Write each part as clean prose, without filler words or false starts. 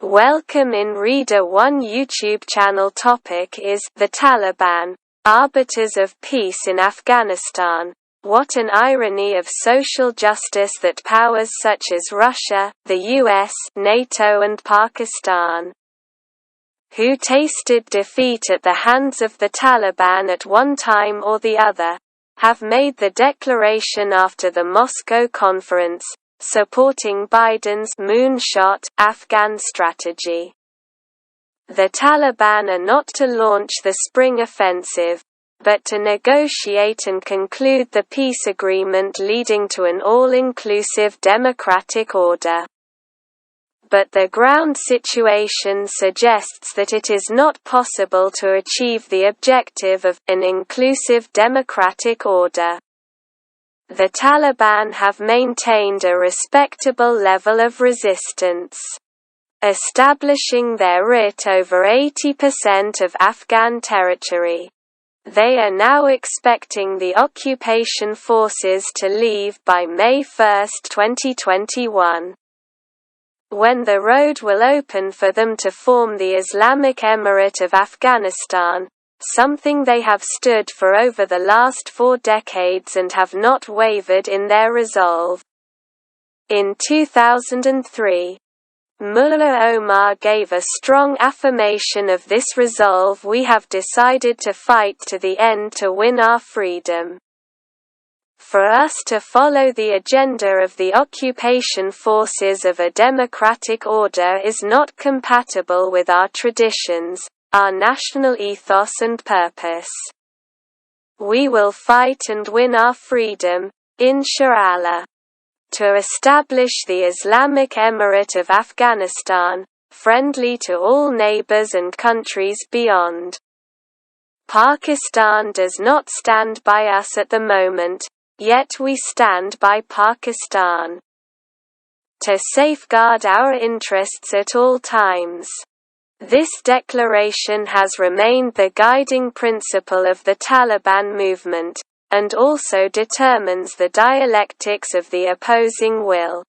Welcome in Reader 1 YouTube channel. Topic is The Taliban, Arbiters of Peace in Afghanistan. What an irony of social justice that powers such as Russia, the US, NATO and Pakistan, who tasted defeat at the hands of the Taliban at one time or the other, have made the declaration after the Moscow conference, supporting Biden's moonshot Afghan strategy. The Taliban are not to launch the spring offensive, but to negotiate and conclude the peace agreement leading to an all-inclusive democratic order. But the ground situation suggests that it is not possible to achieve the objective of an inclusive democratic order. The Taliban have maintained a respectable level of resistance, establishing their writ over 80% of Afghan territory. They are now expecting the occupation forces to leave by May 1, 2021. When the road will open for them to form the Islamic Emirate of Afghanistan, something they have stood for over the last 4 decades and have not wavered in their resolve. In 2003, Mullah Omar gave a strong affirmation of this resolve: "We have decided to fight to the end to win our freedom." For us to follow the agenda of the occupation forces of a democratic order is not compatible with our traditions, our national ethos and purpose. We will fight and win our freedom, inshallah, to establish the Islamic Emirate of Afghanistan, friendly to all neighbors and countries beyond. Pakistan does not stand by us at the moment, yet we stand by Pakistan to safeguard our interests at all times. This declaration has remained the guiding principle of the Taliban movement, and also determines the dialectics of the opposing will.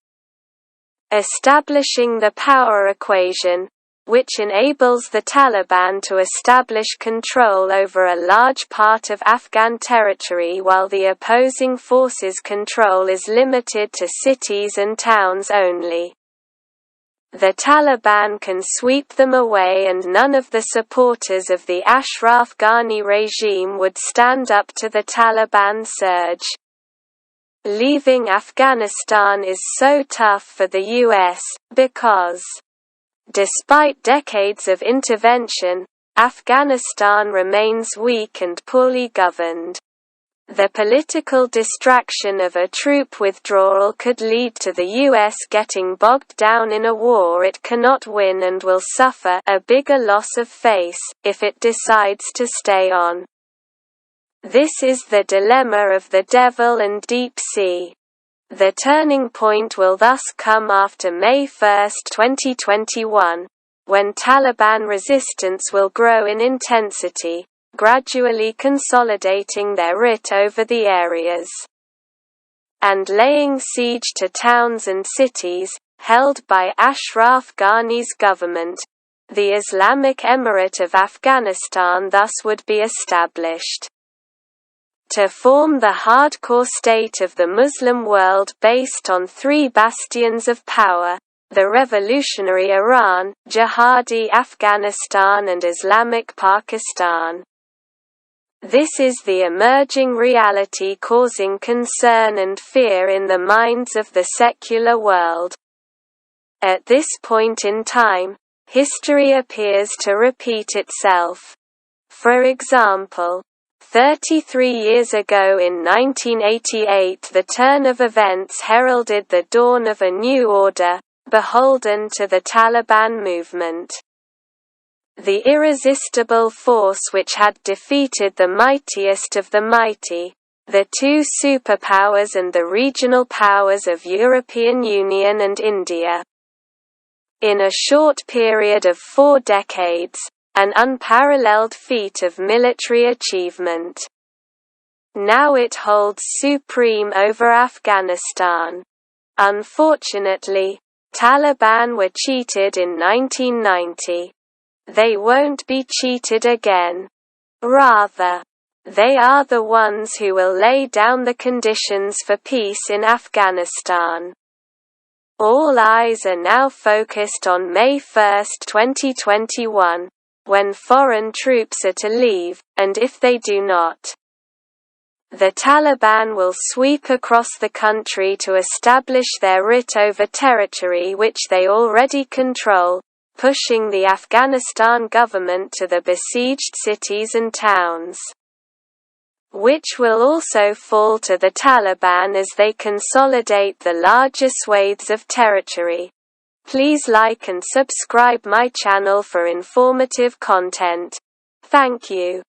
Establishing the power equation, which enables the Taliban to establish control over a large part of Afghan territory while the opposing forces' control is limited to cities and towns only. The Taliban can sweep them away, and none of the supporters of the Ashraf Ghani regime would stand up to the Taliban surge. Leaving Afghanistan is so tough for the US, because, despite decades of intervention, Afghanistan remains weak and poorly governed. The political distraction of a troop withdrawal could lead to the US getting bogged down in a war it cannot win and will suffer a bigger loss of face if it decides to stay on. This is the dilemma of the devil and deep sea. The turning point will thus come after May 1, 2021, when Taliban resistance will grow in intensity, gradually consolidating their writ over the areas and laying siege to towns and cities held by Ashraf Ghani's government. The Islamic Emirate of Afghanistan thus would be established to form the hardcore state of the Muslim world based on 3 bastions of power: the revolutionary Iran, jihadi Afghanistan and Islamic Pakistan. This is the emerging reality causing concern and fear in the minds of the secular world. At this point in time, history appears to repeat itself. For example, 33 years ago in 1988, the turn of events heralded the dawn of a new order, beholden to the Taliban movement. The irresistible force which had defeated the mightiest of the mighty, the 2 superpowers and the regional powers of European Union and India. In a short period of 4 decades, an unparalleled feat of military achievement. Now it holds supreme over Afghanistan. Unfortunately, Taliban were cheated in 1990. They won't be cheated again. Rather, they are the ones who will lay down the conditions for peace in Afghanistan. All eyes are now focused on May 1, 2021, when foreign troops are to leave, and if they do not, the Taliban will sweep across the country to establish their writ over territory which they already control, pushing the Afghanistan government to the besieged cities and towns, which will also fall to the Taliban as they consolidate the larger swathes of territory. Please like and subscribe my channel for informative content. Thank you.